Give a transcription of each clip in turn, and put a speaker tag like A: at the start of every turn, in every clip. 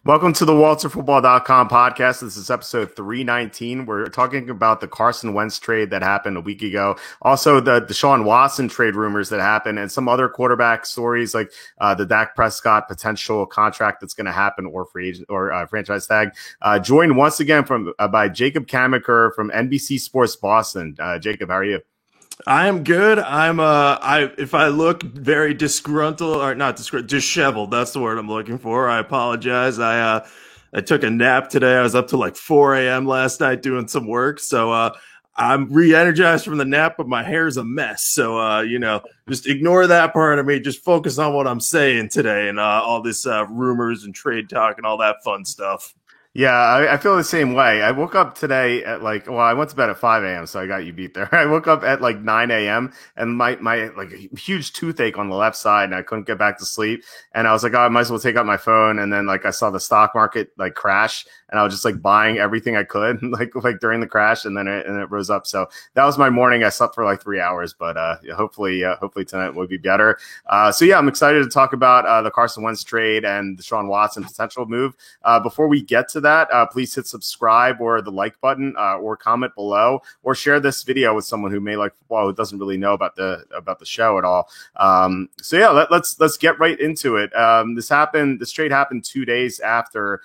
A: Welcome to the WalterFootball.com podcast. This is episode 319. We're talking about the Carson Wentz trade that happened a week ago. Also, the Deshaun Watson trade rumors that happened, and some other quarterback stories like the Dak Prescott potential contract that's going to happen, or free agent or franchise tag. Joined once again by Jacob Kamiker from NBC Sports Boston. Jacob, how are you?
B: I am good. If I look very disgruntled or not disheveled, that's the word I'm looking for. I apologize. I took a nap today. I was up till like 4 a.m. last night doing some work. So, I'm re-energized from the nap, but my hair's a mess. So, just ignore that part of me. Just focus on what I'm saying today and, all this, rumors and trade talk and all that fun stuff.
A: Yeah, I feel the same way. I woke up today at I went to bed at 5 a.m., so I got you beat there. I woke up at like 9 a.m. and my like a huge toothache on the left side, and I couldn't get back to sleep. And I was like, oh, I might as well take out my phone. And then like I saw the stock market like crash, and I was just like buying everything I could like during the crash, and then it rose up. So that was my morning. I slept for like 3 hours, but hopefully tonight will be better. So yeah, I'm excited to talk about the Carson Wentz trade and the Deshaun Watson potential move. Before we get to that, please hit subscribe or the like button, or comment below, or share this video with someone who may like football who doesn't really know about the show at all. So yeah, let's get right into it. This trade happened 2 days after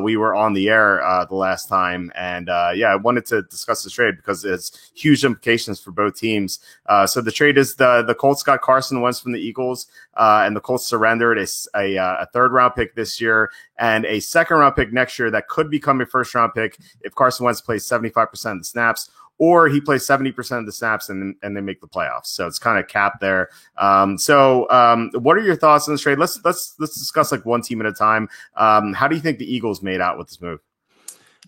A: we were on the air the last time, and I wanted to discuss this trade because it's huge implications for both teams. So the trade is the Colts got Carson Wentz from the Eagles, and the Colts surrendered a third round pick this year and a second round pick next year that could become a first round pick if Carson Wentz plays 75% of the snaps, or he plays 70% of the snaps and they make the playoffs. So it's kind of capped there. What are your thoughts on this trade? Let's discuss like one team at a time. How do you think the Eagles made out with this move?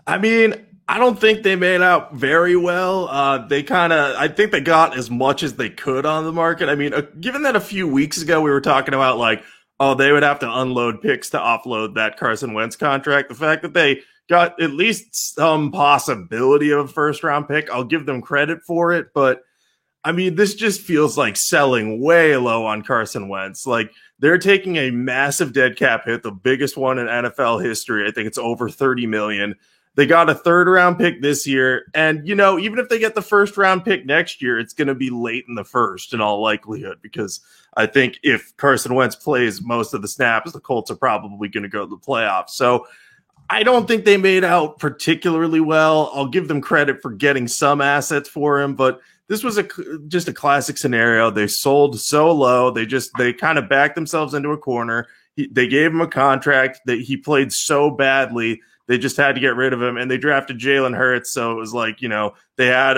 B: I mean, I don't think they made out very well. I think they got as much as they could on the market. I mean, given that a few weeks ago we were talking about like, oh, they would have to unload picks to offload that Carson Wentz contract. The fact that they got at least some possibility of a first round pick, I'll give them credit for it. But I mean, this just feels like selling way low on Carson Wentz. Like they're taking a massive dead cap hit, the biggest one in NFL history. I think it's over 30 million. They got a third round pick this year. And, even if they get the first round pick next year, it's going to be late in the first in all likelihood, because I think if Carson Wentz plays most of the snaps, the Colts are probably going to go to the playoffs. So I don't think they made out particularly well. I'll give them credit for getting some assets for him, but this was just a classic scenario. They sold so low. They kind of backed themselves into a corner. They gave him a contract that he played so badly. They just had to get rid of him, and they drafted Jalen Hurts. So it was like, they had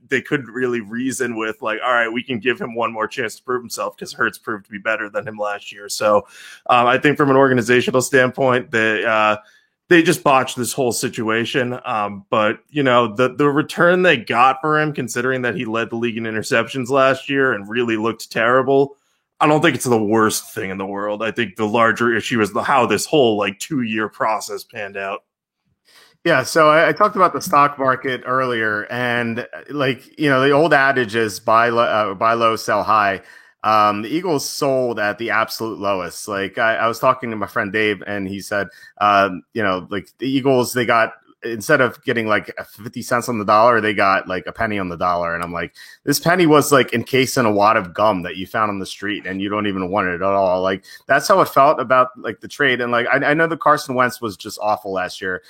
B: they couldn't really reason with like, all right, we can give him one more chance to prove himself because Hurts proved to be better than him last year. So I think from an organizational standpoint, they just botched this whole situation. But the return they got for him, considering that he led the league in interceptions last year and really looked terrible, I don't think it's the worst thing in the world. I think the larger issue is how this whole 2-year process panned out.
A: Yeah, so I talked about the stock market earlier, and the old adage is buy low, sell high. The Eagles sold at the absolute lowest. I was talking to my friend Dave, and he said, the Eagles, they got, instead of getting 50 cents on the dollar, they got a penny on the dollar. And I'm like, this penny was encased in a wad of gum that you found on the street and you don't even want it at all. That's how it felt about the trade. And I know that Carson Wentz was just awful last year.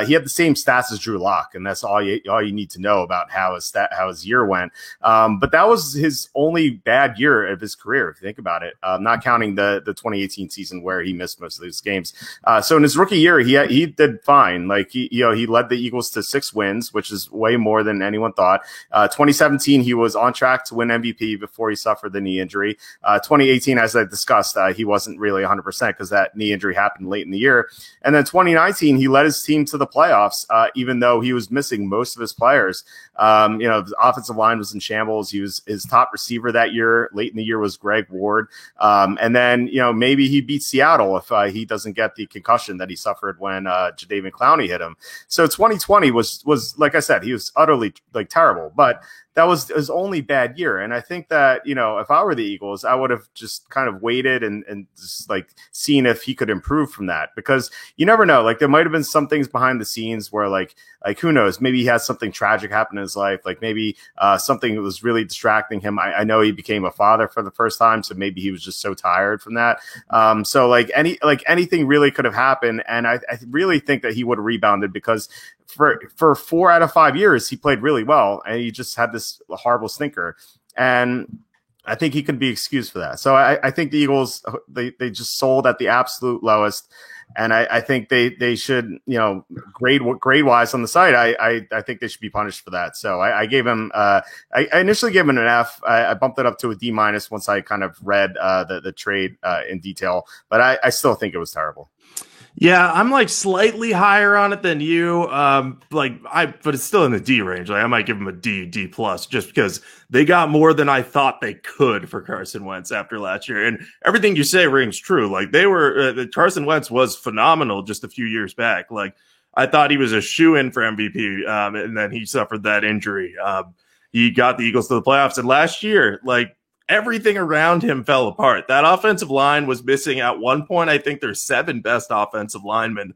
A: He had the same stats as Drew Lock, and that's all you need to know about how his year went. But that was his only bad year of his career, if you think about it, not counting the 2018 season where he missed most of those games. So in his rookie year, he did fine. He led the Eagles to 6 wins, which is way more than anyone thought. 2017, he was on track to win MVP before he suffered the knee injury. 2018, as I discussed, he wasn't really 100% because that knee injury happened late in the year. And then 2019, he led his team to the playoffs, even though he was missing most of his players. The offensive line was in shambles. His top receiver that year, late in the year, was Greg Ward. And then, maybe he beats Seattle if he doesn't get the concussion that he suffered when Jadeveon Clowney hit him. So 2020 was like I said, he was utterly like terrible, but that was his only bad year. And I think that, if I were the Eagles, I would have just kind of waited and just like seen if he could improve from that, because you never know. Like there might have been some things behind the scenes where like who knows, maybe he has something tragic happen in his life. Like maybe something that was really distracting him. I know he became a father for the first time, so maybe he was just so tired from that. So like anything really could have happened. And I really think that he would have rebounded, because for 4 out of 5 years, he played really well, and he just had this horrible stinker. And I think he could be excused for that. So I think the Eagles, they just sold at the absolute lowest. And I think they should, grade wise on the site, I think they should be punished for that. So I gave him, I initially gave him an F. I bumped it up to a D- once I kind of read the trade in detail, but I still think it was terrible.
B: Yeah, I'm like slightly higher on it than you. But it's still in the D range. Like I might give them a D plus, just because they got more than I thought they could for Carson Wentz after last year. And everything you say rings true. Like Carson Wentz was phenomenal just a few years back. Like I thought he was a shoo-in for MVP, and then he suffered that injury. He got the Eagles to the playoffs, and last year, like, everything around him fell apart. That offensive line was missing at one point. I think their 7 best offensive linemen,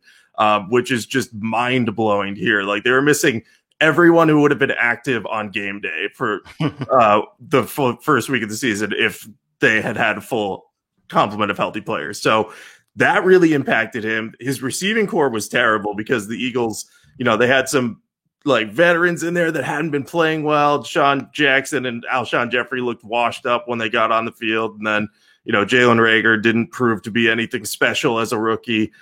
B: which is just mind blowing here. Like they were missing everyone who would have been active on game day for the first week of the season if they had a full complement of healthy players. So that really impacted him. His receiving core was terrible because the Eagles, they had some like veterans in there that hadn't been playing well. Sean Jackson and Alshon Jeffrey looked washed up when they got on the field. And then, Jalen Reagor didn't prove to be anything special as a rookie.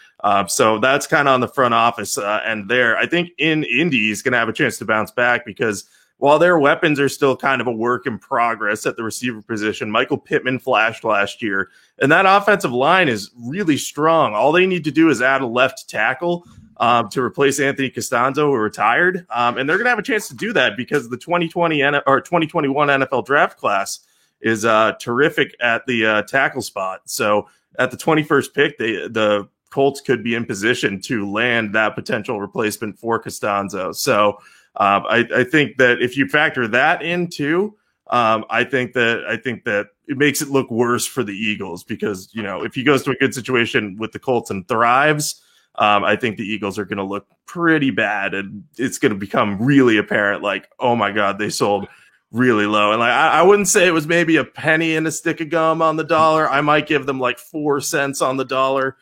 B: So that's kind of on the front office end there. I think in Indy, he's going to have a chance to bounce back, because while their weapons are still kind of a work in progress at the receiver position, Michael Pittman flashed last year, and that offensive line is really strong. All they need to do is add a left tackle to replace Anthony Costanzo, who retired. And they're going to have a chance to do that because the 2021 NFL draft class is terrific at the tackle spot. So at the 21st pick, the Colts could be in position to land that potential replacement for Costanzo. So I think that if you factor that in too, I think that it makes it look worse for the Eagles, because, if he goes to a good situation with the Colts and thrives, I think the Eagles are going to look pretty bad, and it's going to become really apparent, like, oh my God, they sold really low. And like, I wouldn't say it was maybe a penny and a stick of gum on the dollar. I might give them like 4 cents on the dollar.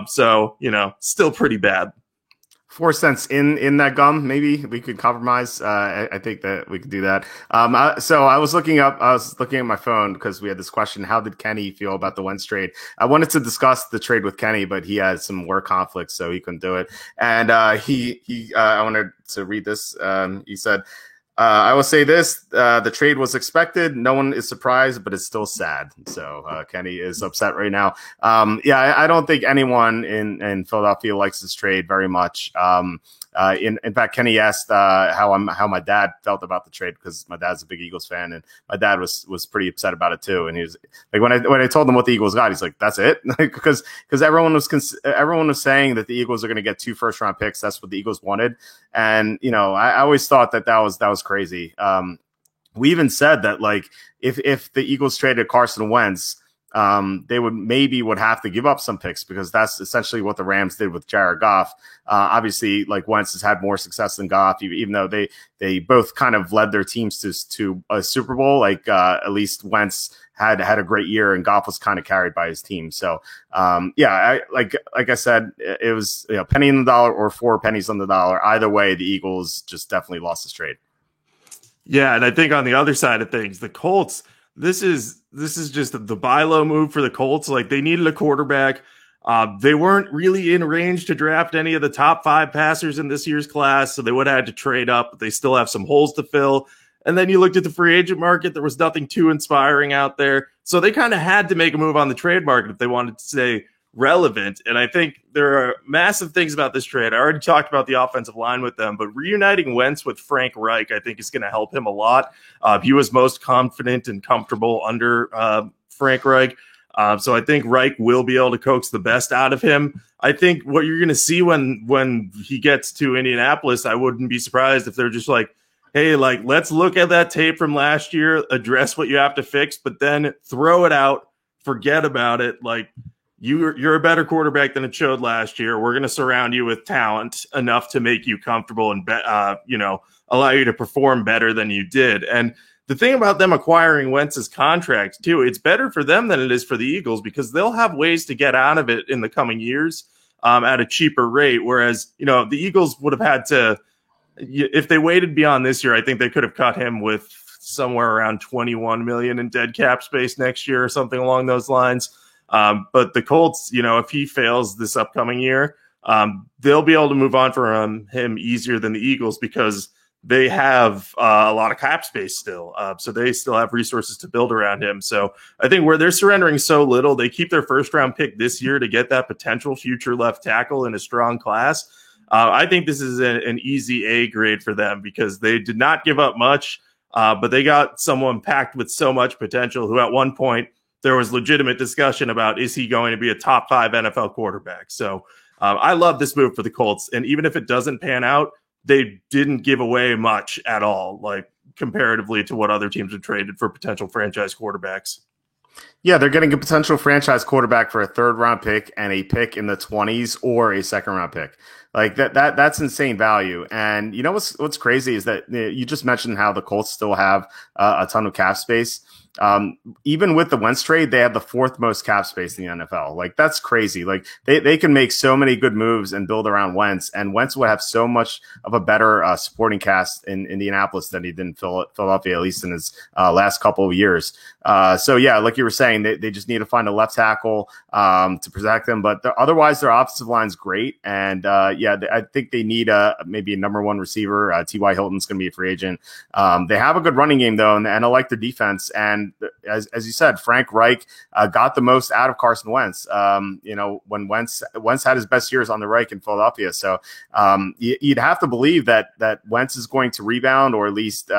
B: So, still pretty bad.
A: 4 cents in that gum, maybe we could compromise. I think that we could do that. So I was looking at my phone because we had this question: how did Kenny feel about the Wentz trade? I wanted to discuss the trade with Kenny, but he had some work conflicts, so he couldn't do it. And I wanted to read this. He said, I will say this, the trade was expected. No one is surprised, but it's still sad. So Kenny is upset right now. I don't think anyone in Philadelphia likes this trade very much. In fact, Kenny asked how my dad felt about the trade, because my dad's a big Eagles fan, and my dad was pretty upset about it too. And he was like, when I told him what the Eagles got, he's like, "That's it," because everyone was saying that the Eagles are going to get 2 first-round picks. That's what the Eagles wanted, and I always thought that was crazy. We even said that, like, if the Eagles traded Carson Wentz, they would have to give up some picks, because that's essentially what the Rams did with Jared Goff. Obviously, like, Wentz has had more success than Goff, even though they both kind of led their teams to a Super Bowl. Like, at least Wentz had a great year, and Goff was kind of carried by his team. So, like I said, it was penny on the dollar or 4 pennies on the dollar. Either way, the Eagles just definitely lost this trade.
B: Yeah, and I think on the other side of things, the Colts, this is just the buy low move for the Colts. Like, they needed a quarterback. They weren't really in range to draft any of the top 5 passers in this year's class, so they would have had to trade up, but they still have some holes to fill. And then you looked at the free agent market, there was nothing too inspiring out there. So they kind of had to make a move on the trade market if they wanted to stay relevant. And I think there are massive things about this trade. I already talked about the offensive line with them, but reuniting Wentz with Frank Reich, I think, is going to help him a lot. He was most confident and comfortable under Frank Reich. So I think Reich will be able to coax the best out of him. I think what you're going to see when he gets to Indianapolis, I wouldn't be surprised if they're just like, hey, like, let's look at that tape from last year, address what you have to fix, but then throw it out, forget about it. Like, you're a better quarterback than it showed last year. We're going to surround you with talent enough to make you comfortable and, allow you to perform better than you did. And the thing about them acquiring Wentz's contract, too, it's better for them than it is for the Eagles because they'll have ways to get out of it in the coming years at a cheaper rate. Whereas, the Eagles would have had to, if they waited beyond this year, I think they could have cut him with somewhere around $21 million in dead cap space next year or something along those lines. But the Colts, if he fails this upcoming year, they'll be able to move on from him easier than the Eagles because they have a lot of cap space still. So they still have resources to build around him. So I think where they're surrendering so little, they keep their first round pick this year to get that potential future left tackle in a strong class. I think this is an easy A grade for them because they did not give up much, but they got someone packed with so much potential who at one point there was legitimate discussion about, is he going to be a top 5 NFL quarterback? So I love this move for the Colts. And even if it doesn't pan out, they didn't give away much at all, like comparatively to what other teams have traded for potential franchise quarterbacks.
A: Yeah, they're getting a potential franchise quarterback for a 3rd round pick and a pick in the 20s or a 2nd round pick. Like that's insane value. And what's crazy is that you just mentioned how the Colts still have a ton of cap space. Even with the Wentz trade, they have the 4th most cap space in the NFL. Like, that's crazy. Like, they can make so many good moves and build around Wentz, and Wentz would have so much of a better supporting cast in Indianapolis than he did in Philadelphia, at least in his last couple of years. So yeah, like you were saying, they just need to find a left tackle to protect them, but otherwise their offensive line's great. And I think they need maybe a number 1 receiver. T.Y. Hilton's going to be a free agent. They have a good running game though, and I like their defense. And as you said, Frank Reich got the most out of Carson Wentz. When Wentz had his best years on the Reich in Philadelphia. So you'd have to believe that Wentz is going to rebound, or at least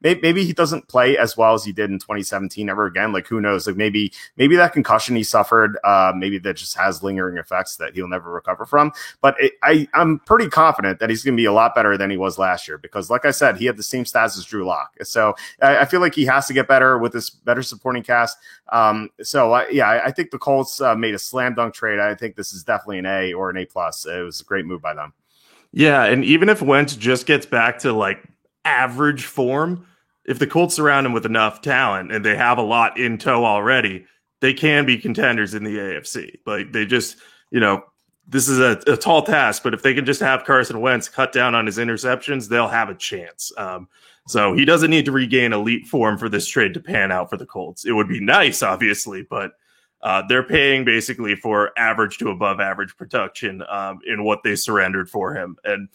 A: maybe he doesn't play as well as he did in 2017 ever again. Like, who knows? Like, maybe that concussion he suffered, maybe that just has lingering effects that he'll never recover from. But I'm pretty confident that he's going to be a lot better than he was last year because, like I said, he had the same stats as Drew Lock. So I feel like he has to get better with this better supporting cast. I think the Colts made a slam dunk trade. I think this is definitely an A or an A+. It was a great move by them.
B: Yeah, and even if Wentz just gets back to like average form, if the Colts surround him with enough talent and they have a lot in tow already, they can be contenders in the AFC. Like, they just, this is a tall task, but if they can just have Carson Wentz cut down on his interceptions, they'll have a chance. So he doesn't need to regain elite form for this trade to pan out for the Colts. It would be nice, obviously, but they're paying basically for average to above average production in what they surrendered for him. And,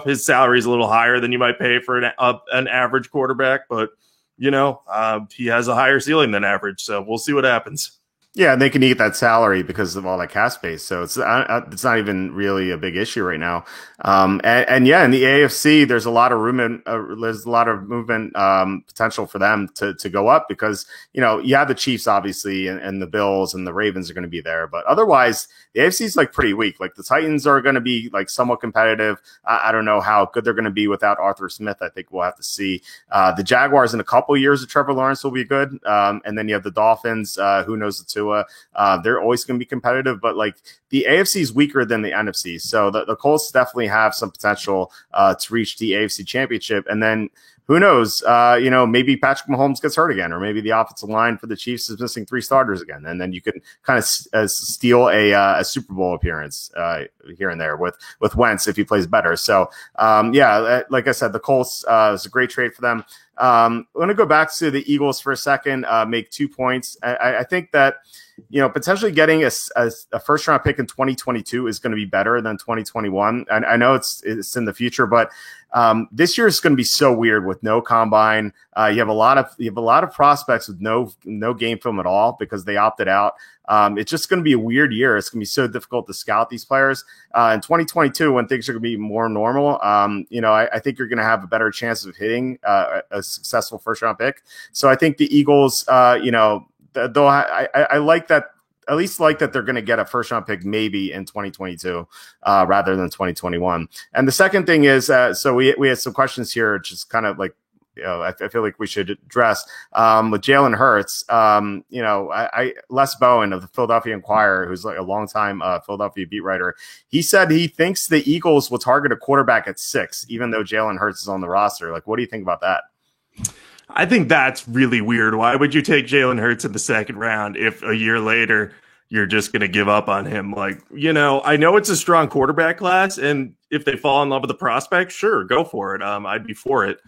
B: his salary is a little higher than you might pay for an average quarterback, but, he has a higher ceiling than average. So we'll see what happens.
A: Yeah, and they can eat that salary because of all that cap space. So it's not even really a big issue right now. In the AFC, there's a lot of room and there's a lot of movement potential for them to go up because, you have the Chiefs, obviously, and the Bills and the Ravens are going to be there. But otherwise, the AFC is like pretty weak. Like, the Titans are going to be like somewhat competitive. I don't know how good they're going to be without Arthur Smith. I think we'll have to see. The Jaguars in a couple of years of Trevor Lawrence will be good. And then you have the Dolphins. Who knows the two? They're always going to be competitive, but like, the AFC is weaker than the NFC. So the Colts definitely have some potential to reach the AFC Championship. And then who knows, maybe Patrick Mahomes gets hurt again, or maybe the offensive line for the Chiefs is missing 3 starters again. And then you can kind of steal a Super Bowl appearance here and there with Wentz if he plays better. So, like I said, the Colts is a great trade for them. I'm going to go back to the Eagles for a second, make 2 points. I think that, potentially getting a first round pick in 2022 is going to be better than 2021. And I know it's in the future, but this year is going to be so weird with no combine. You have a lot of prospects with no game film at all because they opted out. It's just going to be a weird year. It's going to be so difficult to scout these players. In 2022, when things are going to be more normal, I think you're going to have a better chance of hitting a successful first round pick. So I think the Eagles, though I like that. At least like that they're going to get a first round pick maybe in 2022 rather than 2021. And the second thing is, so we had some questions here, just kind of like, I feel like we should address with Jalen Hurts. Les Bowen of the Philadelphia Inquirer, who's like a longtime Philadelphia beat writer, he said he thinks the Eagles will target a quarterback at 6, even though Jalen Hurts is on the roster. Like, what do you think about that?
B: I think that's really weird. Why would you take Jalen Hurts in the second round if a year later you're just going to give up on him? Like, I know it's a strong quarterback class, and if they fall in love with the prospect, sure, go for it. I'd be for it.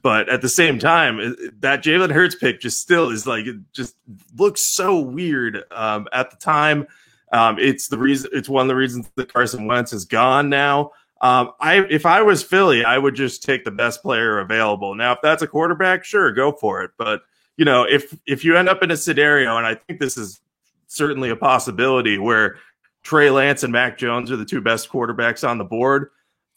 B: But at the same time, that Jalen Hurts pick just still is like, it just looks so weird at the time. It's one of the reasons that Carson Wentz is gone now. If I was Philly, I would just take the best player available. Now, if that's a quarterback, sure, go for it. But, if you end up in a scenario, and I think this is certainly a possibility, where Trey Lance and Mac Jones are the two best quarterbacks on the board,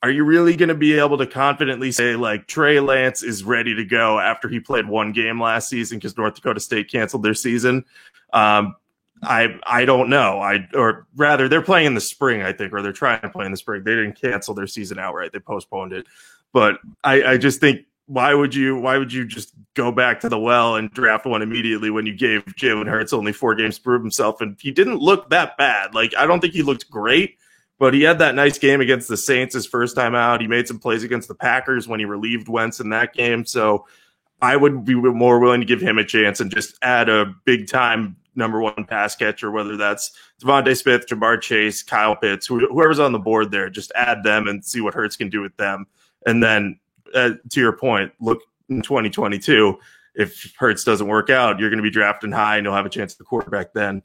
B: are you really going to be able to confidently say, like, Trey Lance is ready to go after he played one game last season because North Dakota State canceled their season? I don't know. Or rather, they're playing in the spring, I think, or they're trying to play in the spring. They didn't cancel their season outright. They postponed it. But I just think, why would you just go back to the well and draft one immediately when you gave Jalen Hurts only 4 games to prove himself? And he didn't look that bad. Like, I don't think he looked great, but he had that nice game against the Saints his first time out. He made some plays against the Packers when he relieved Wentz in that game. So I would be more willing to give him a chance and just add a big-time number 1 pass catcher, whether that's Devontae Smith, Jamar Chase, Kyle Pitts, whoever's on the board there. Just add them and see what Hurts can do with them. And then, to your point, look in 2022, if Hurts doesn't work out, you're going to be drafting high and you'll have a chance at the quarterback then.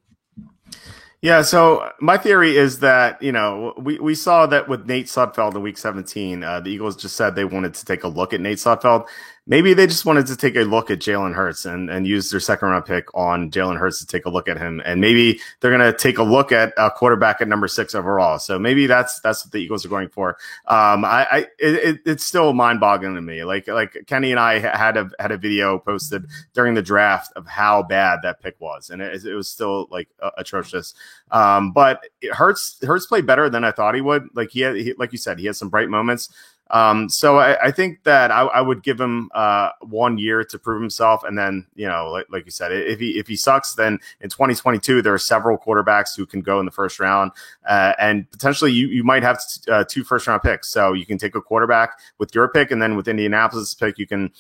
A: Yeah, so my theory is that, we saw that with Nate Sudfeld in week 17, the Eagles just said they wanted to take a look at Nate Sudfeld. Maybe they just wanted to take a look at Jalen Hurts and use their second round pick on Jalen Hurts to take a look at him. And maybe they're going to take a look at a quarterback at number 6 overall. So maybe that's what the Eagles are going for. It's still mind boggling to me. Like Kenny and I had a video posted during the draft of how bad that pick was. And it was still like atrocious. But Hurts played better than I thought he would. Like like you said, he had some bright moments. So I think that I would give him 1 year to prove himself, and then like you said, if he sucks, then in 2022 there are several quarterbacks who can go in the first round, and potentially you might have 2 first round picks. So you can take a quarterback with your pick, and then with Indianapolis' pick, you can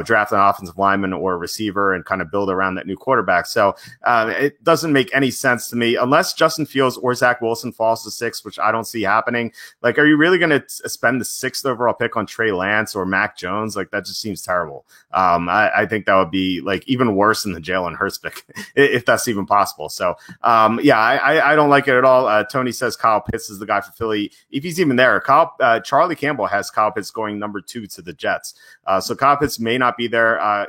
A: draft an offensive lineman or a receiver and kind of build around that new quarterback. So it doesn't make any sense to me unless Justin Fields or Zach Wilson falls to 6, which I don't see happening. Like, are you really going to spend the 6th overall pick on Trey Lance or Mac Jones? Like, that just seems terrible. I think that would be like even worse than the Jalen Hurts pick, if that's even possible. So I don't like it at all. Tony says Kyle Pitts is the guy for Philly. If he's even there, Charlie Campbell has Kyle Pitts going number 2 to the Jets. So Kyle Pitts may not be there. I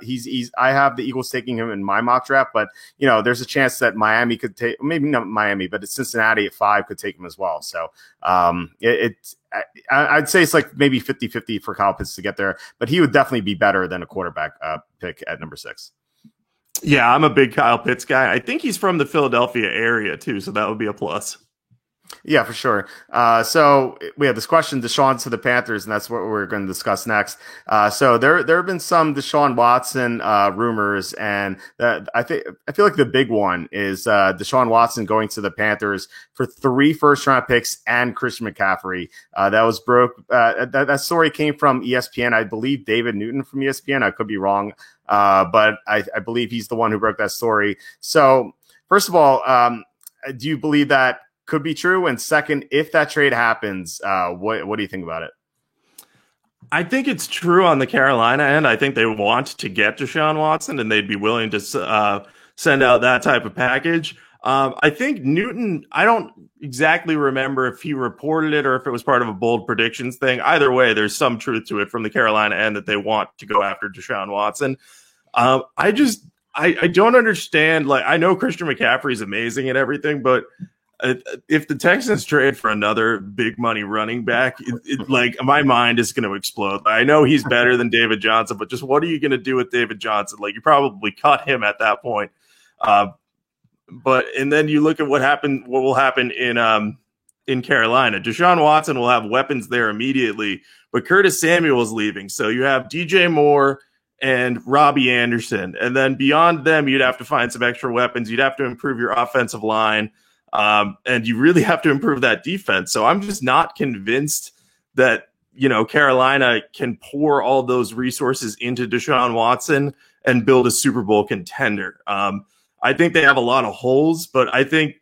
A: have the Eagles taking him in my mock draft, but there's a chance that Miami could take, maybe not Miami, but Cincinnati at 5 could take him as well. So I'd say it's like maybe 50-50 for Kyle Pitts to get there, but he would definitely be better than a quarterback pick at number 6.
B: Yeah, I'm a big Kyle Pitts guy. I think he's from the Philadelphia area too, so that would be a plus.
A: Yeah, for sure. So we have this question, Deshaun to the Panthers, and that's what we're going to discuss next. So there have been some Deshaun Watson rumors, and I feel like the big one is Deshaun Watson going to the Panthers for 3 first-round picks and Christian McCaffrey. That was broke. That story came from ESPN. I believe David Newton from ESPN. I could be wrong, but I believe he's the one who broke that story. So first of all, do you believe that could be true? And second, if that trade happens, what do you think about it?
B: I think it's true on the Carolina end. I think they want to get Deshaun Watson, and they'd be willing to send out that type of package. I think Newton, I don't exactly remember if he reported it or if it was part of a bold predictions thing. Either way, there's some truth to it from the Carolina end that they want to go after Deshaun Watson. I don't understand. Like, I know Christian McCaffrey is amazing and everything, but if the Texans trade for another big money running back, like, my mind is going to explode. I know he's better than David Johnson, but just what are you going to do with David Johnson? Like, you probably cut him at that point. But and then you look at what will happen in Carolina. Deshaun Watson will have weapons there immediately, but Curtis Samuel is leaving. So you have DJ Moore and Robbie Anderson. And then beyond them, you'd have to find some extra weapons. You'd have to improve your offensive line. And you really have to improve that defense. So I'm just not convinced that, Carolina can pour all those resources into Deshaun Watson and build a Super Bowl contender. I think they have a lot of holes, but I think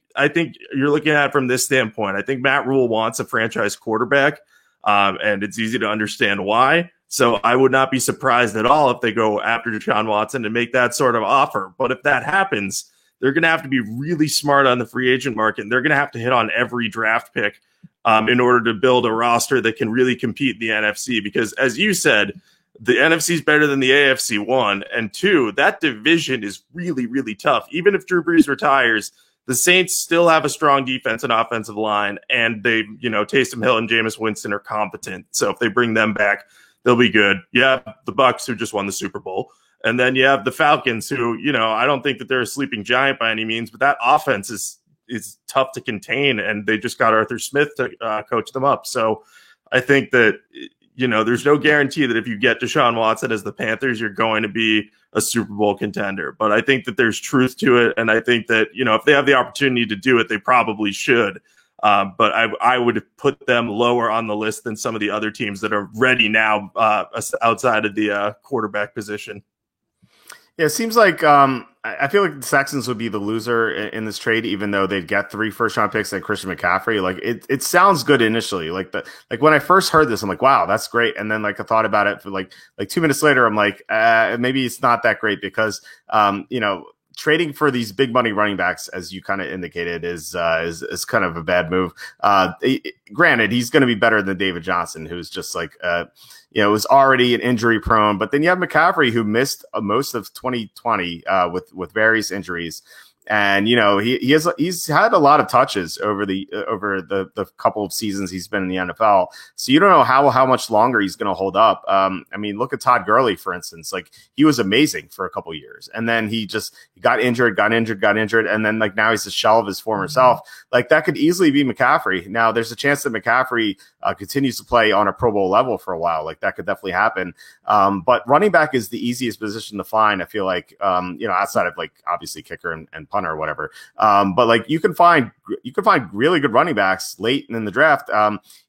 B: you're looking at it from this standpoint. I think Matt Rule wants a franchise quarterback, and it's easy to understand why. So I would not be surprised at all if they go after Deshaun Watson and make that sort of offer. But if that happens, they're going to have to be really smart on the free agent market. And they're going to have to hit on every draft pick in order to build a roster that can really compete in the NFC. Because as you said, the NFC is better than the AFC, 1. And 2, that division is really, really tough. Even if Drew Brees retires, the Saints still have a strong defense and offensive line. And they, Taysom Hill and Jameis Winston are competent. So if they bring them back, they'll be good. Yeah, the Bucs, who just won the Super Bowl. And then you have the Falcons, who, I don't think that they're a sleeping giant by any means, but that offense is tough to contain, and they just got Arthur Smith to coach them up. So I think that, there's no guarantee that if you get Deshaun Watson as the Panthers, you're going to be a Super Bowl contender. But I think that there's truth to it, and I think that, if they have the opportunity to do it, they probably should. But I would put them lower on the list than some of the other teams that are ready now outside of the quarterback position.
A: Yeah, it seems like I feel like the Texans would be the loser in this trade, even though they'd get 3 first-round picks and Christian McCaffrey. Like it sounds good initially. Like when I first heard this, I'm like, wow, that's great. And then I thought about it for like 2 minutes later, I'm like, maybe it's not that great because trading for these big money running backs, as you kind of indicated, is kind of a bad move. Granted, he's going to be better than David Johnson, who's just was already an injury prone. But then you have McCaffrey, who missed most of 2020 with various injuries. And he's had a lot of touches over the couple of seasons he's been in the NFL. So you don't know how much longer he's going to hold up. Look at Todd Gurley, for instance. Like, he was amazing for a couple of years, and then he got injured, and then now he's a shell of his former self. Like, that could easily be McCaffrey. Now, there's a chance that McCaffrey continues to play on a Pro Bowl level for a while. Like, that could definitely happen. But running back is the easiest position to find. I feel like outside of obviously kicker and punter or whatever. But you can find really good running backs late in the draft.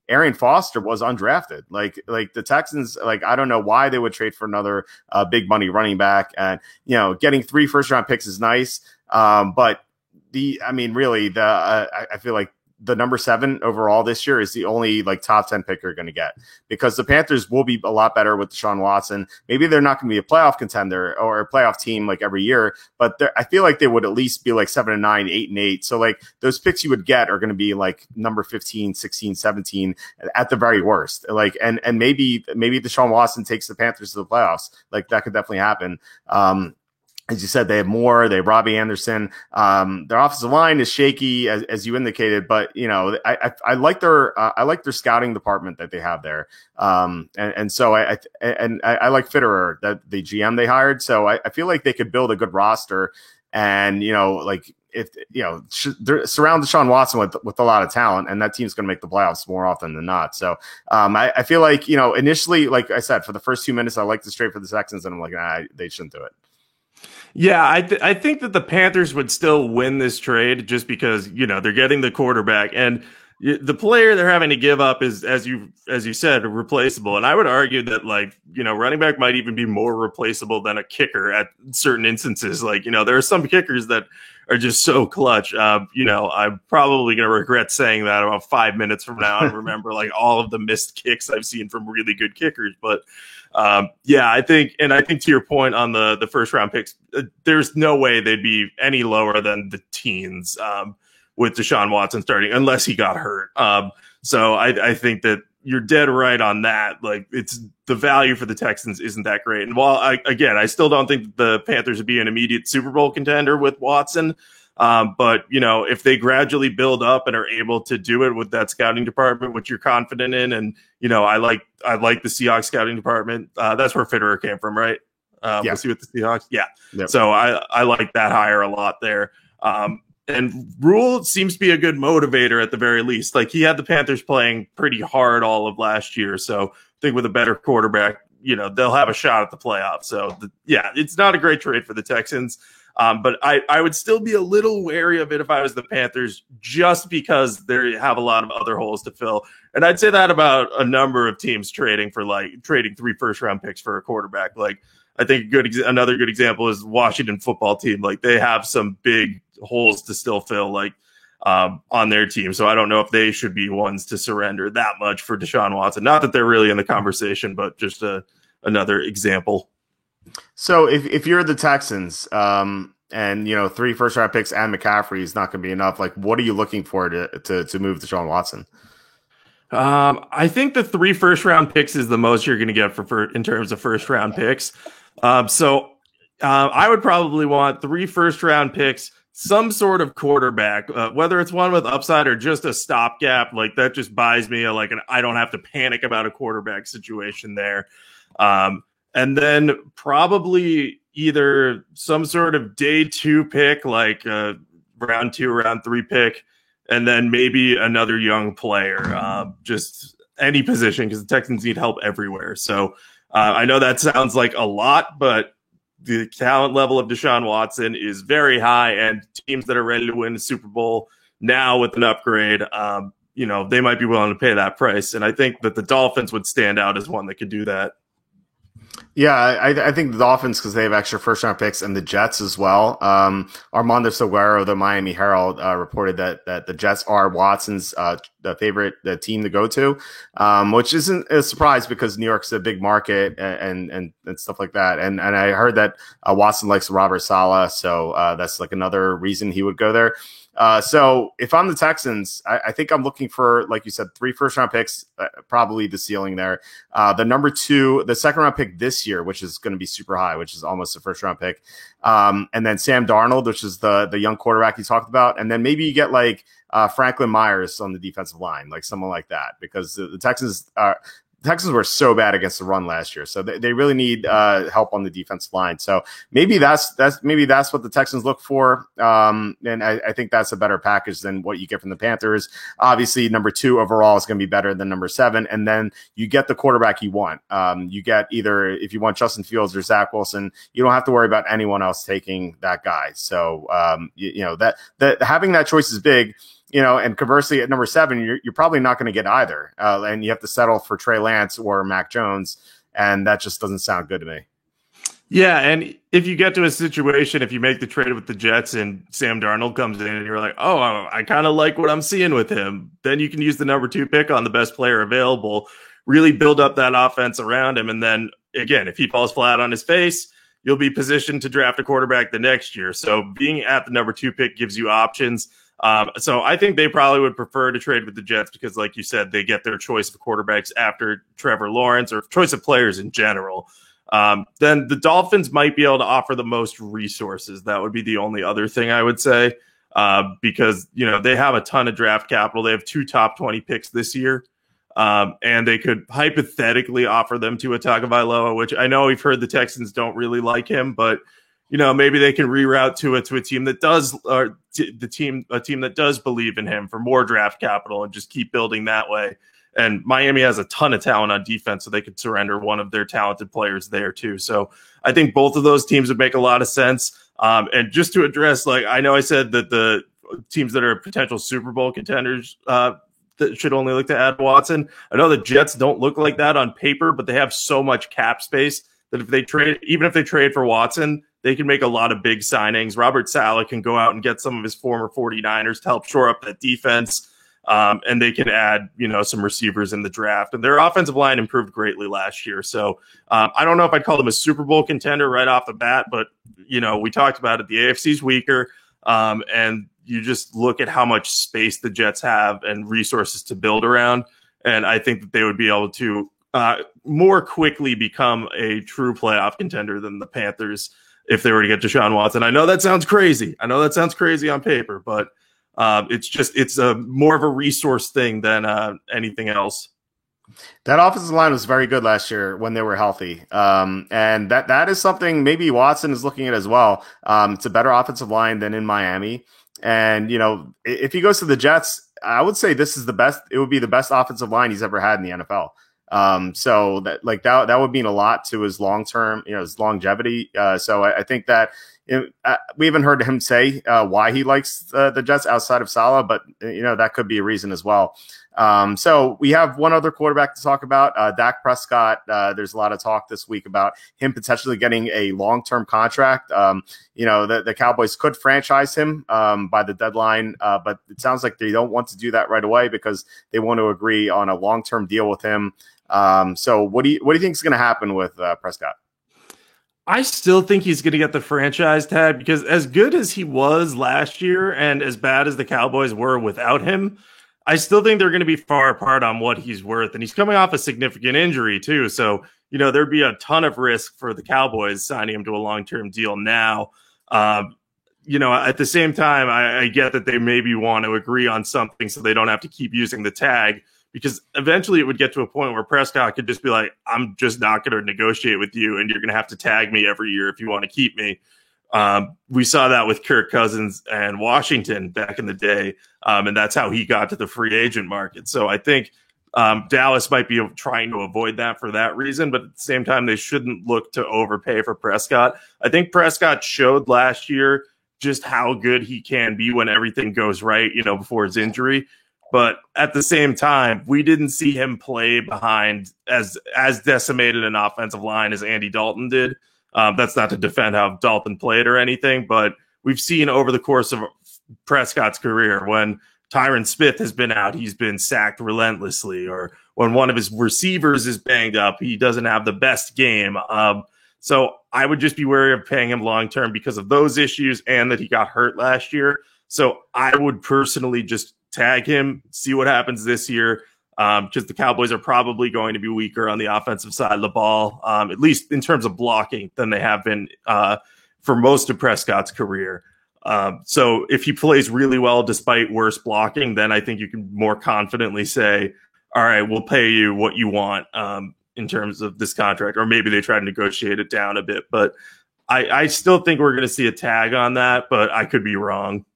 A: Arian Foster was undrafted. Like the Texans, I don't know why they would trade for another big money running back. And getting 3 first-round picks is nice. But I feel like the number 7 overall this year is the only top 10 pick you're going to get, because the Panthers will be a lot better with Deshaun Watson. Maybe they're not going to be a playoff contender or a playoff team every year, but I feel like they would at least be 7-9, 8-8. So those picks you would get are going to be number 15, 16, 17 at the very worst. And maybe Deshaun Watson takes the Panthers to the playoffs. That could definitely happen. As you said, they have Moore, they have Robbie Anderson. Their offensive line is shaky, as you indicated, but I like their scouting department that they have there. So I like Fitterer, that the GM they hired. So I feel like they could build a good roster, and if surround Deshaun Watson with a lot of talent, and that team's going to make the playoffs more often than not. So I feel like initially, like I said, for the first 2 minutes, I like the straight for the Texans, and I'm like, they shouldn't do it.
B: Yeah, I think that the Panthers would still win this trade just because, they're getting the quarterback, and the player they're having to give up is, as you said, replaceable. And I would argue that running back might even be more replaceable than a kicker at certain instances. There are some kickers that are just so clutch. I'm probably going to regret saying that about 5 minutes from now and remember all of the missed kicks I've seen from really good kickers. But I think to your point on the first round picks, there's no way they'd be any lower than the teens with Deshaun Watson starting, unless he got hurt. So I think that you're dead right on that. It's the value for the Texans isn't that great. And while I still don't think the Panthers would be an immediate Super Bowl contender with Watson. But if they gradually build up and are able to do it with that scouting department, which you're confident in, and I like the Seahawks scouting department. That's where Fitterer came from, right?
A: Yeah.
B: Was he with the Seahawks? Yeah.
A: Yep.
B: So I like that hire a lot there. And Rule seems to be a good motivator at the very least. Like, he had the Panthers playing pretty hard all of last year. So I think with a better quarterback, they'll have a shot at the playoffs. So it's not a great trade for the Texans. But I would still be a little wary of it if I was the Panthers, just because they have a lot of other holes to fill. And I'd say that about a number of teams trading 3 first-round picks for a quarterback. Like, I think another good example is Washington football team. Like, they have some big holes to still fill, like, on their team. So I don't know if they should be ones to surrender that much for Deshaun Watson. Not that they're really in the conversation, but just another example.
A: So if you're the Texans, and 3 first-round picks and McCaffrey is not going to be enough, like, what are you looking for to move Deshaun Watson?
B: I think the 3 first-round picks is the most you're going to get in terms of first-round picks. So I would probably want 3 first-round picks, some sort of quarterback, whether it's one with upside or just a stopgap. Like, that just buys me I don't have to panic about a quarterback situation there. And then probably either some sort of day 2 pick, like round 2, round 3 pick, and then maybe another young player, just any position, because the Texans need help everywhere. So I know that sounds like a lot, but the talent level of Deshaun Watson is very high, and teams that are ready to win the Super Bowl now with an upgrade, they might be willing to pay that price. And I think that the Dolphins would stand out as one that could do that.
A: Yeah, I think the Dolphins, because they have extra first-round picks, and the Jets as well. Armando Salguero, the Miami Herald, reported that the Jets are Watson's favorite team to go to, which isn't a surprise because New York's a big market and stuff like that. And I heard that Watson likes Robert Saleh, so that's like another reason he would go there. So if I'm the Texans, I think I'm looking for, like you said, 3 first-round picks, probably the ceiling there. The second-round pick this year, which is going to be super high, which is almost a first-round pick. And then Sam Darnold, which is the young quarterback you talked about. And then maybe you get Franklin Myers on the defensive line, like someone like that, because the Texans were so bad against the run last year, so they really need help on the defensive line. So maybe that's what the Texans look for, and I think that's a better package than what you get from the Panthers. Obviously, number 2 overall is going to be better than number 7, and then you get the quarterback you want. You get either, if you want Justin Fields or Zach Wilson, you don't have to worry about anyone else taking that guy. So that having that choice is big. And conversely, at number 7, you're probably not going to get either. And you have to settle for Trey Lance or Mac Jones. And that just doesn't sound good to me.
B: Yeah. And if you get to a situation, if you make the trade with the Jets and Sam Darnold comes in and you're like, oh, I kind of like what I'm seeing with him, then you can use the number 2 pick on the best player available, really build up that offense around him. And then again, if he falls flat on his face, you'll be positioned to draft a quarterback the next year. So being at the number 2 pick gives you options. So I think they probably would prefer to trade with the Jets because, like you said, they get their choice of quarterbacks after Trevor Lawrence, or choice of players in general. Then the Dolphins might be able to offer the most resources. That would be the only other thing I would say, because they have a ton of draft capital. They have 2 top 20 picks this year, and they could hypothetically offer them to Tagovailoa, which I know we've heard the Texans don't really like him, but maybe they can reroute to a team that does, a team that does believe in him for more draft capital and just keep building that way. And Miami has a ton of talent on defense, so they could surrender one of their talented players there too. So I think both of those teams would make a lot of sense. And just to address, I know I said that the teams that are potential Super Bowl contenders that should only look to add Watson. I know the Jets don't look like that on paper, but they have so much cap space that if they trade for Watson, they can make a lot of big signings. Robert Saleh can go out and get some of his former 49ers to help shore up that defense. And they can add, some receivers in the draft. And their offensive line improved greatly last year. So I don't know if I'd call them a Super Bowl contender right off the bat, but, we talked about it. The AFC's weaker. And you just look at how much space the Jets have and resources to build around. And I think that they would be able to more quickly become a true playoff contender than the Panthers if they were to get Deshaun Watson. I know that sounds crazy. On paper, but it's a more of a resource thing than anything else.
A: That offensive line was very good last year when they were healthy. And that is something maybe Watson is looking at as well. It's a better offensive line than in Miami. And, if he goes to the Jets, I would say this is the best. It would be the best offensive line he's ever had in the NFL. So that would mean a lot to his long term, his longevity. So I think that we haven't heard him say why he likes the Jets outside of Saleh, but that could be a reason as well. So we have one other quarterback to talk about, Dak Prescott. There's a lot of talk this week about him potentially getting a long-term contract. The Cowboys could franchise him by the deadline, but it sounds like they don't want to do that right away because they want to agree on a long-term deal with him. So what do you think is going to happen with Prescott?
B: I still think he's going to get the franchise tag because as good as he was last year and as bad as the Cowboys were without him, I still think they're going to be far apart on what he's worth. And he's coming off a significant injury too. So, there'd be a ton of risk for the Cowboys signing him to a long-term deal now. At the same time, I get that they maybe want to agree on something so they don't have to keep using the tag, because eventually it would get to a point where Prescott could just be like, I'm just not going to negotiate with you, and you're going to have to tag me every year if you want to keep me. We saw that with Kirk Cousins and Washington back in the day, and that's how he got to the free agent market. So I think Dallas might be trying to avoid that for that reason, but at the same time, they shouldn't look to overpay for Prescott. I think Prescott showed last year just how good he can be when everything goes right, before his injury. But at the same time, we didn't see him play behind as decimated an offensive line as Andy Dalton did. That's not to defend how Dalton played or anything, but we've seen over the course of Prescott's career, when Tyron Smith has been out, he's been sacked relentlessly, or when one of his receivers is banged up, he doesn't have the best game. So I would just be wary of paying him long-term because of those issues and that he got hurt last year. So I would personally just tag him, see what happens this year, because the Cowboys are probably going to be weaker on the offensive side of the ball, at least in terms of blocking, than they have been for most of Prescott's career. So if he plays really well despite worse blocking, then I think you can more confidently say, all right, we'll pay you what you want in terms of this contract, or maybe they try to negotiate it down a bit. But I still think we're going to see a tag on that, but I could be wrong.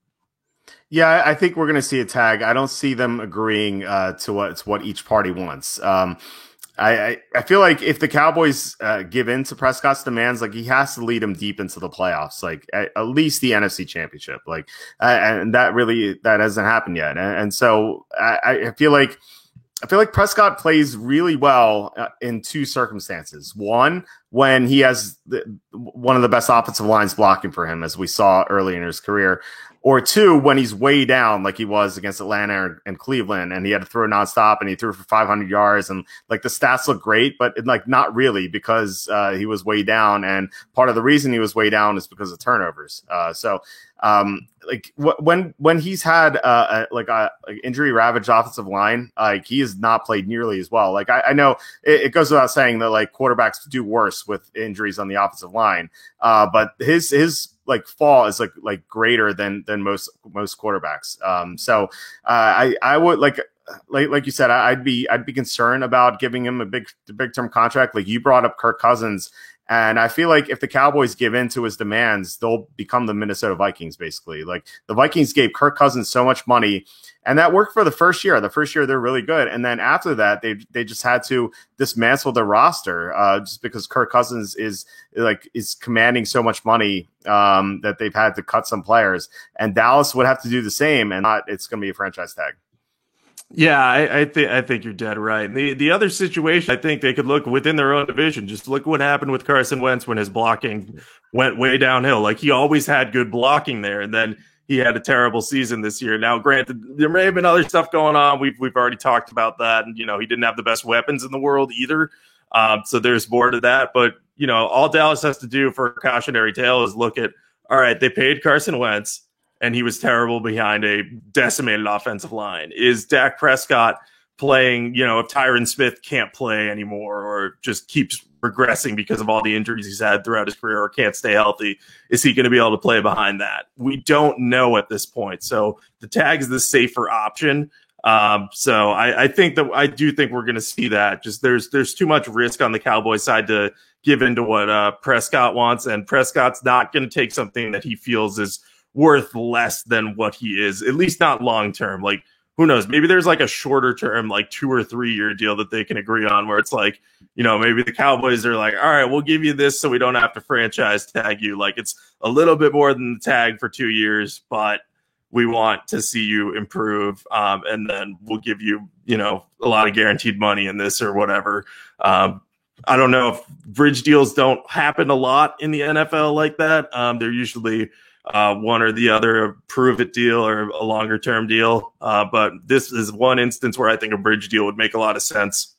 A: Yeah, I think we're going to see a tag. I don't see them agreeing to what each party wants. I feel like if the Cowboys give in to Prescott's demands, like he has to lead them deep into the playoffs, like at least the NFC Championship, and that hasn't happened yet. And so I feel like Prescott plays really well in two circumstances. One, when he has one of the best offensive lines blocking for him, as we saw early in his career. Or two, when he's way down, like he was against Atlanta and Cleveland, and he had to throw nonstop, and he threw for 500 yards, and like the stats look great, but not really, because he was way down, and part of the reason he was way down is because of turnovers. When he's had a injury ravaged offensive line, he has not played nearly as well. Like I know it goes without saying that like quarterbacks do worse with injuries on the offensive line, but his fall is like greater than most quarterbacks. So I would like you said, I'd be concerned about giving him a big term contract. Like you brought up Kirk Cousins. And I feel like if the Cowboys give in to his demands, they'll become the Minnesota Vikings, basically. Like the Vikings gave Kirk Cousins so much money, and that worked for the first year. The first year, they're really good. And then after that, they just had to dismantle their roster just because Kirk Cousins is commanding so much money that they've had to cut some players. And Dallas would have to do the same, and it's going to be a franchise tag.
B: Yeah, I think you're dead right. The other situation, I think they could look within their own division. Just look what happened with Carson Wentz when his blocking went way downhill. Like he always had good blocking there, and then he had a terrible season this year. Now, granted, there may have been other stuff going on. We've already talked about that, and he didn't have the best weapons in the world either. So there's more to that. But all Dallas has to do for a cautionary tale is look at, all right, they paid Carson Wentz, and he was terrible behind a decimated offensive line. Is Dak Prescott playing, if Tyron Smith can't play anymore or just keeps regressing because of all the injuries he's had throughout his career or can't stay healthy, is he going to be able to play behind that? We don't know at this point. So the tag is the safer option. So I think that I do think we're going to see that. Just there's too much risk on the Cowboys side to give into what Prescott wants, and Prescott's not going to take something that he feels is worth less than what he is, at least not long term. Like, who knows? Maybe there's like a shorter term, like 2 or 3 year deal that they can agree on where it's like, maybe the Cowboys are like, all right, we'll give you this so we don't have to franchise tag you. Like, it's a little bit more than the tag for 2 years, but we want to see you improve. And then we'll give you, a lot of guaranteed money in this or whatever. I don't know if bridge deals don't happen a lot in the NFL like that. They're usually one or the other, a prove-it deal or a longer-term deal. But this is one instance where I think a bridge deal would make a lot of sense.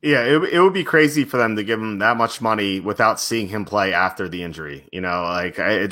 A: Yeah, it would be crazy for them to give him that much money without seeing him play after the injury. It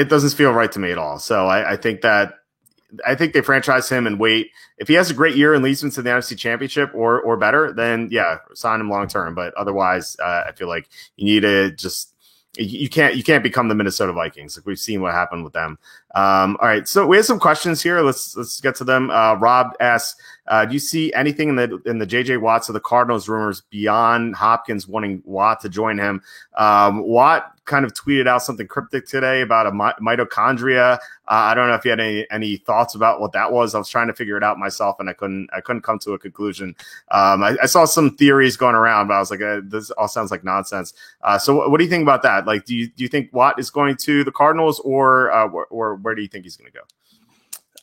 A: doesn't feel right to me at all. So I think they franchise him and wait. If he has a great year and leads them to the NFC Championship or better, then yeah, sign him long term. But otherwise, I feel like you need to just. You can't become the Minnesota Vikings. Like, we've seen what happened with them. All right, so we have some questions here. Let's get to them. Rob asks, do you see anything in the JJ Watts of the Cardinals rumors beyond Hopkins wanting Watt to join him? Watt kind of tweeted out something cryptic today about a mitochondria. I don't know if you had any thoughts about what that was. I was trying to figure it out myself, and I couldn't come to a conclusion. I saw some theories going around, but I was like, this all sounds like nonsense. So what do you think about that? Like, do you think Watt is going to the Cardinals, or where do you think he's going to go?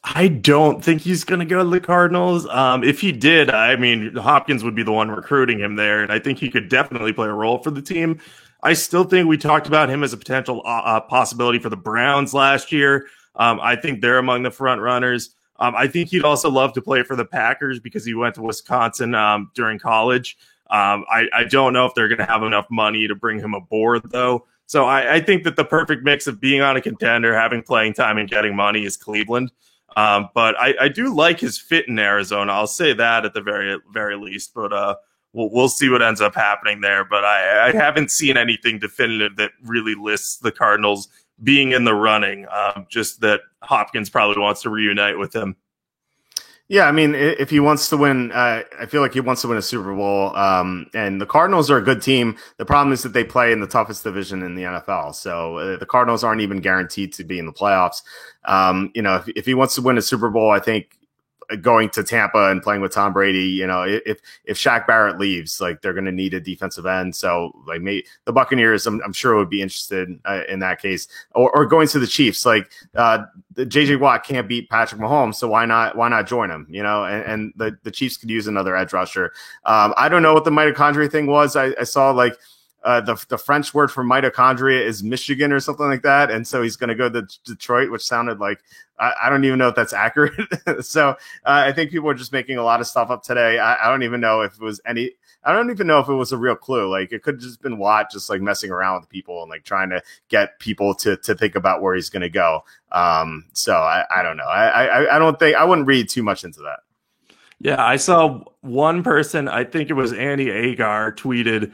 B: I don't think he's going to go to the Cardinals. If he did, I mean, Hopkins would be the one recruiting him there, and I think he could definitely play a role for the team. I still think we talked about him as a potential possibility for the Browns last year. I think they're among the front runners. I think he'd also love to play for the Packers because he went to Wisconsin during college. I don't know if they're going to have enough money to bring him aboard, though. So I think that the perfect mix of being on a contender, having playing time, and getting money is Cleveland. But I do like his fit in Arizona. I'll say that at the very, very least. But we'll see what ends up happening there. But I haven't seen anything definitive that really lists the Cardinals being in the running. Just that Hopkins probably wants to reunite with him.
A: Yeah, I mean, if he wants to win, I feel like he wants to win a Super Bowl. And the Cardinals are a good team. The problem is that they play in the toughest division in the NFL. So the Cardinals aren't even guaranteed to be in the playoffs. If he wants to win a Super Bowl, I think going to Tampa and playing with Tom Brady, if Shaq Barrett leaves, like, they're going to need a defensive end. So like, maybe the Buccaneers, I'm sure would be interested in that case, or going to the Chiefs. Like, the JJ Watt can't beat Patrick Mahomes, so why not join him? And the Chiefs could use another edge rusher. I don't know what the mitochondria thing was. I saw like. The French word for mitochondria is Michigan or something like that. And so he's going to go to Detroit, which sounded like, I don't even know if that's accurate. So I think people are just making a lot of stuff up today. I don't even know if it was a real clue. Like, it could have just been Watt just like messing around with people and like trying to get people to think about where he's going to go. So I don't know. I wouldn't read too much into that.
B: Yeah. I saw one person, I think it was Andy Agar, tweeted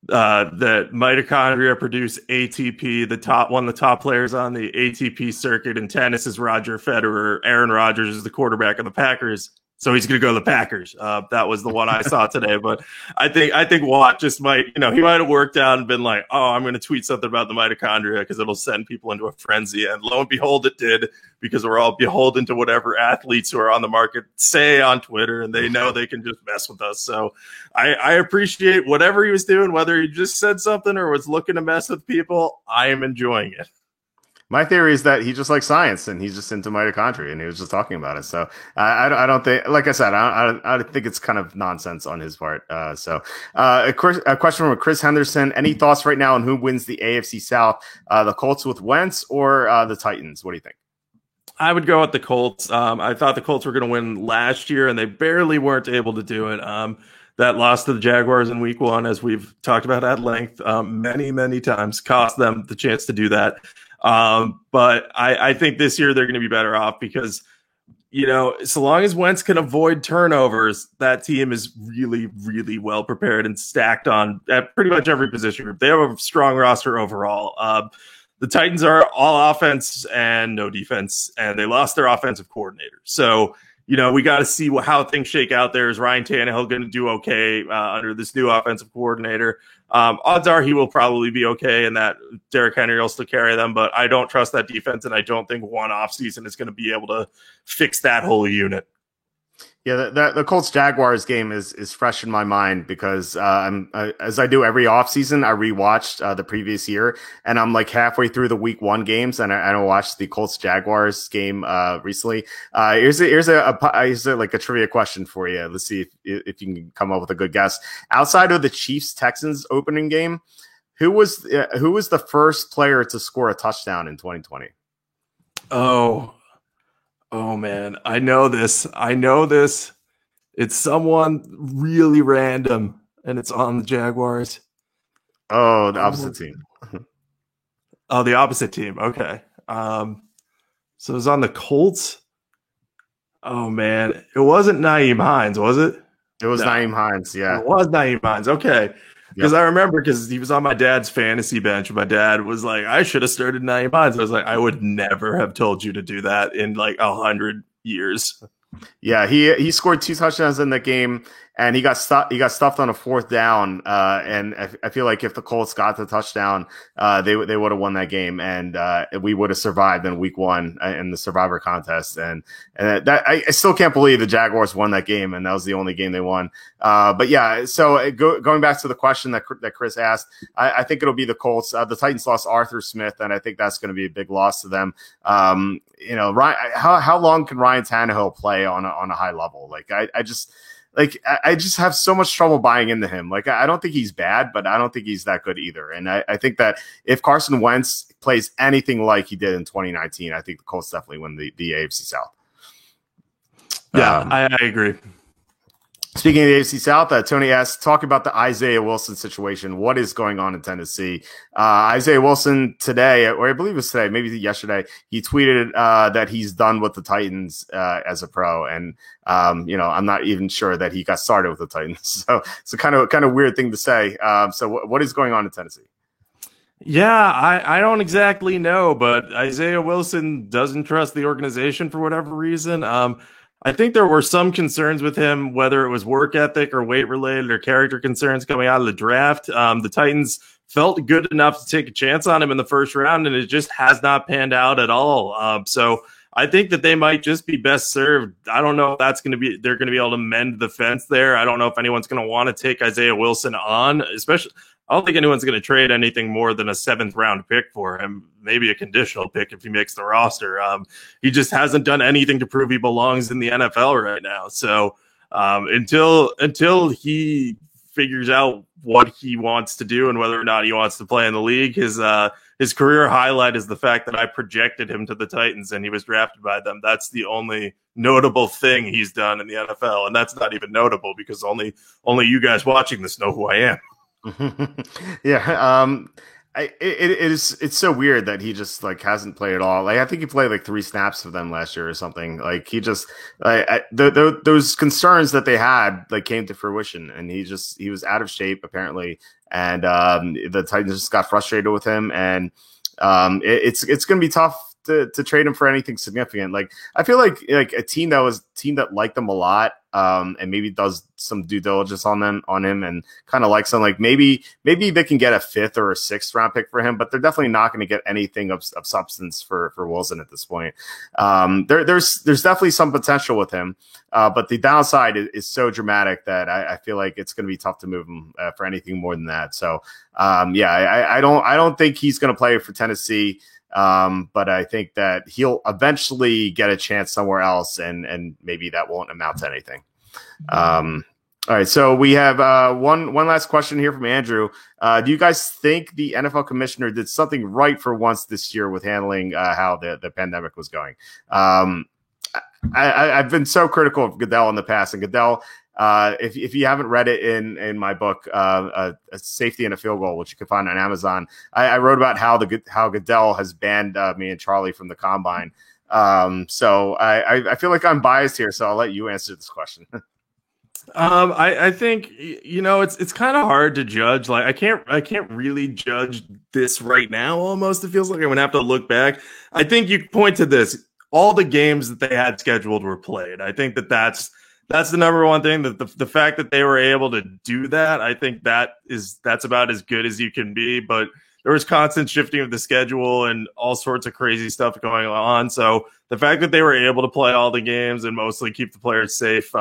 B: that mitochondria produce ATP. One of the top players on the ATP circuit in tennis is Roger Federer. Aaron Rodgers is the quarterback of the Packers, so he's going to go to the Packers. That was the one I saw today. But I think Watt just might, he might have worked out and been like, oh, I'm going to tweet something about the mitochondria because it'll send people into a frenzy. And lo and behold, it did, because we're all beholden to whatever athletes who are on the market say on Twitter, and they know they can just mess with us. So I appreciate whatever he was doing, whether he just said something or was looking to mess with people. I am enjoying it.
A: My theory is that he just likes science and he's just into mitochondria and he was just talking about it. So I don't think, like I said, I think it's kind of nonsense on his part. A question from Chris Henderson. Any thoughts right now on who wins the AFC South? The Colts with Wentz or the Titans? What do you think?
B: I would go with the Colts. I thought the Colts were going to win last year and they barely weren't able to do it. That loss to the Jaguars in week 1, as we've talked about at length, many, many times, cost them the chance to do that. But I think this year they're going to be better off because, so long as Wentz can avoid turnovers, that team is really, really well prepared and stacked on at pretty much every position group. They have a strong roster overall. The Titans are all offense and no defense, and they lost their offensive coordinator. So we got to see how things shake out there. Is Ryan Tannehill going to do okay under this new offensive coordinator? Odds are he will probably be okay, and that Derrick Henry will still carry them. But I don't trust that defense, and I don't think one offseason is going to be able to fix that whole unit.
A: Yeah, the Colts Jaguars game is fresh in my mind because as I do every offseason, I rewatched the previous year, and I'm like halfway through the week 1 games, and I watched the Colts Jaguars game recently. Here's like a trivia question for you. Let's see if you can come up with a good guess. Outside of the Chiefs Texans opening game, who was the first player to score a touchdown in 2020?
B: Oh man, I know this. It's someone really random, and it's on the Jaguars.
A: Oh, the opposite team.
B: Oh, the opposite team. Okay. So it was on the Colts. Oh man, it wasn't Nyheim Hines, was it?
A: It was Nyheim Hines. Yeah,
B: it was Nyheim Hines. Okay. Because I remember he was on my dad's fantasy bench. My dad was like, I should have started Nyheim Hines. I was like, I would never have told you to do that in like 100 years.
A: Yeah, he scored 2 touchdowns in that game, and he got stuffed on a 4th down. And I feel like if the Colts got the touchdown, they would have won that game, and we would have survived in week 1 in the Survivor contest. And that I still can't believe the Jaguars won that game, and that was the only game they won. But yeah, so going back to the question that Chris asked, I think it'll be the Colts. The Titans lost Arthur Smith, and I think that's going to be a big loss to them. How long can Ryan Tannehill play on a high level? Like I just have so much trouble buying into him. Like I don't think he's bad, but I don't think he's that good either. And I think that if Carson Wentz plays anything like he did in 2019, I think the Colts definitely win the AFC South.
B: Yeah, I agree.
A: Speaking of the AFC South, Tony asks, talk about the Isaiah Wilson situation. What is going on in Tennessee? Isaiah Wilson today, or I believe it was today, maybe yesterday, he tweeted that he's done with the Titans as a pro. And, I'm not even sure that he got started with the Titans. So it's a kind of weird thing to say. So what is going on in Tennessee?
B: Yeah, I don't exactly know, but Isaiah Wilson doesn't trust the organization for whatever reason. I think there were some concerns with him, whether it was work ethic or weight related or character concerns coming out of the draft. The Titans felt good enough to take a chance on him in the first round, and it just has not panned out at all. So I think that they might just be best served. I don't know if they're going to be able to mend the fence there. I don't know if anyone's going to want to take Isaiah Wilson on, especially. I don't think anyone's going to trade anything more than a 7th round pick for him. Maybe a conditional pick if he makes the roster. He just hasn't done anything to prove he belongs in the NFL right now. So until he figures out what he wants to do and whether or not he wants to play in the league, his career highlight is the fact that I projected him to the Titans and he was drafted by them. That's the only notable thing he's done in the NFL, and that's not even notable because only you guys watching this know who I am.
A: Yeah, it's so weird that he just like hasn't played at all. Like I think he played like 3 snaps for them last year or something. Like he just those concerns that they had like came to fruition, and he was out of shape apparently, and the Titans just got frustrated with him, and it's going to be tough to trade him for anything significant. Like I feel like a team that liked him a lot, and maybe does some due diligence on him and kind of likes him. Like maybe they can get a 5th or a 6th round pick for him, but they're definitely not going to get anything of substance for Wilson at this point. There's definitely some potential with him, but the downside is so dramatic that I feel like it's going to be tough to move him for anything more than that. So I don't think he's going to play for Tennessee. But I think that he'll eventually get a chance somewhere else, and maybe that won't amount to anything. All right, so we have one last question here from Andrew. Do you guys think the NFL commissioner did something right for once this year with handling how the pandemic was going? I've been so critical of Goodell in the past, and Goodell, if you haven't read it in my book, a Safety and a Field Goal, which you can find on Amazon, I wrote about how Goodell has banned me and Charlie from the combine. So I feel like I'm biased here, so I'll let you answer this question.
B: I think it's kind of hard to judge. Like I can't really judge this right now. Almost, it feels like I'm gonna have to look back. I think you point to this. all the games that they had scheduled were played. I think that's the number one thing, that the fact that they were able to do that, I think that's about as good as you can be. But there was constant shifting of the schedule and all sorts of crazy stuff going on. So the fact that they were able to play all the games and mostly keep the players safe,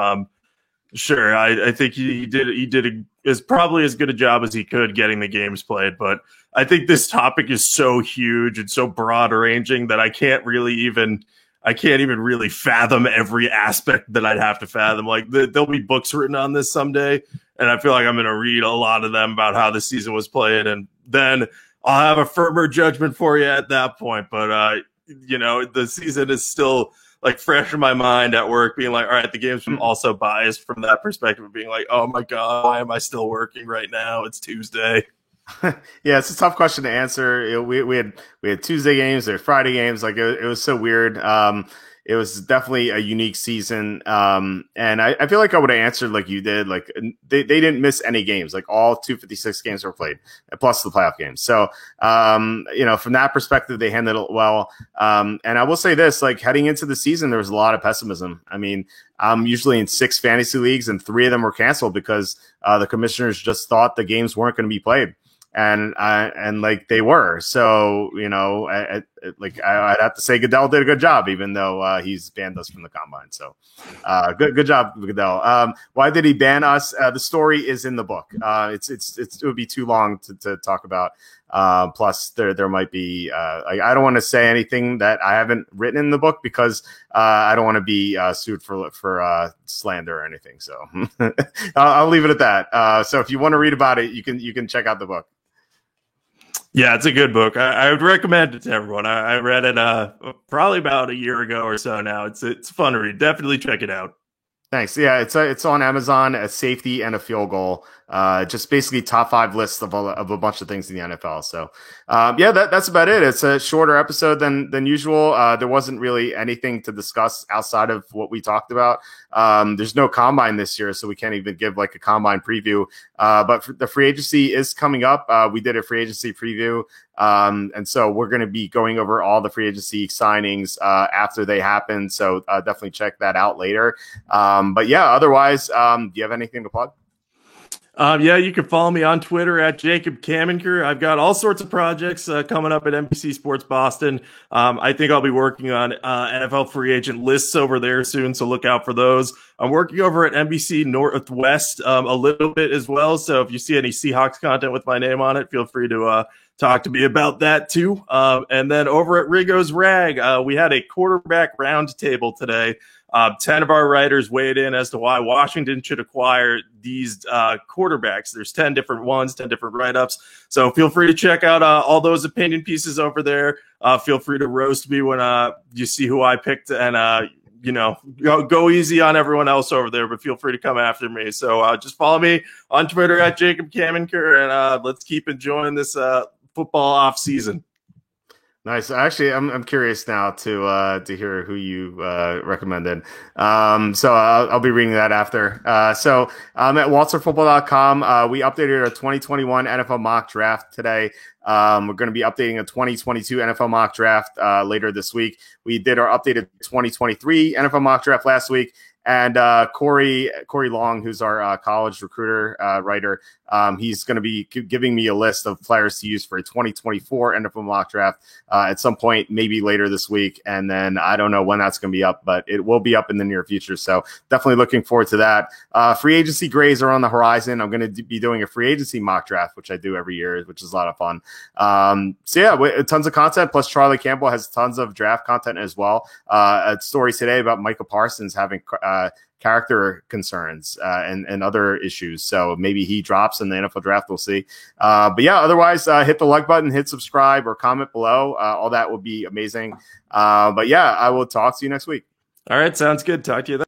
B: sure, I think he did is probably as good a job as he could getting the games played. But I think this topic is so huge and so broad ranging that I can't even really fathom every aspect that I'd have to fathom. Like there'll be books written on this someday, and I feel like I'm going to read a lot of them about how the season was played, and then I'll have a firmer judgment for you at that point. But the season is still like fresh in my mind at work, being like, all right, the game's also biased from that perspective of being like, oh my God, why am I still working right now? It's Tuesday.
A: Yeah, it's a tough question to answer. We had Tuesday games, there were Friday games. Like it was so weird. It was definitely a unique season. And I feel like I would have answered like you did. Like they didn't miss any games. Like all 256 games were played, plus the playoff games. So from that perspective, they handled it well. And I will say this: like heading into the season, there was a lot of pessimism. I mean, I'm usually in 6 fantasy leagues, and 3 of them were canceled because the commissioners just thought the games weren't going to be played. And like they were. So, I'd have to say Goodell did a good job, even though he's banned us from the combine. So good job, Goodell. Why did he ban us? The story is in the book. It would be too long to talk about. Plus there might be, I don't want to say anything that I haven't written in the book because I don't want to be sued for slander or anything. So I'll leave it at that. So if you want to read about it, you can check out the book.
B: Yeah, it's a good book. I would recommend it to everyone. I read it probably about a year ago or so now. It's a fun read. Definitely check it out.
A: Thanks. Yeah, it's on Amazon, a safety and a field goal. Just basically top 5 lists of a bunch of things in the NFL. So, that's about it. It's a shorter episode than usual. There wasn't really anything to discuss outside of what we talked about. There's no combine this year, so we can't even give like a combine preview. But the free agency is coming up. We did a free agency preview. And so we're going to be going over all the free agency signings after they happen. So definitely check that out later. But yeah, otherwise, do you have anything to plug?
B: You can follow me on Twitter at Jacob Kamenker. I've got all sorts of projects coming up at NBC Sports Boston. I think I'll be working on NFL free agent lists over there soon, so look out for those. I'm working over at NBC Northwest a little bit as well, so if you see any Seahawks content with my name on it, feel free to talk to me about that too. And then over at Rigo's Rag, we had a quarterback roundtable today. 10 of our writers weighed in as to why Washington should acquire these quarterbacks. There's 10 different ones, 10 different write-ups. So feel free to check out all those opinion pieces over there. Feel free to roast me when you see who I picked, and go easy on everyone else over there, but feel free to come after me. So just follow me on Twitter at Jacob Kamenker, and let's keep enjoying this football off season.
A: Nice. Actually, I'm curious now to hear who you recommended. So I'll be reading that after. So at walterfootball.com, we updated our 2021 NFL mock draft today. We're going to be updating a 2022 NFL mock draft later this week. We did our updated 2023 NFL mock draft last week. And Corey Long, who's our college recruiter writer, he's going to be giving me a list of players to use for a 2024 NFL mock draft at some point, maybe later this week. And then I don't know when that's going to be up, but it will be up in the near future. So definitely looking forward to that. Free agency grades are on the horizon. I'm going to be doing a free agency mock draft, which I do every year, which is a lot of fun. Tons of content. Plus Charlie Campbell has tons of draft content as well. A story today about Micah Parsons having character concerns and other issues. So maybe he drops in the NFL draft. We'll see. But yeah, otherwise, hit the like button, hit subscribe, or comment below. All that would be amazing. But yeah, I will talk to you next week.
B: All right. Sounds good. Talk to you then.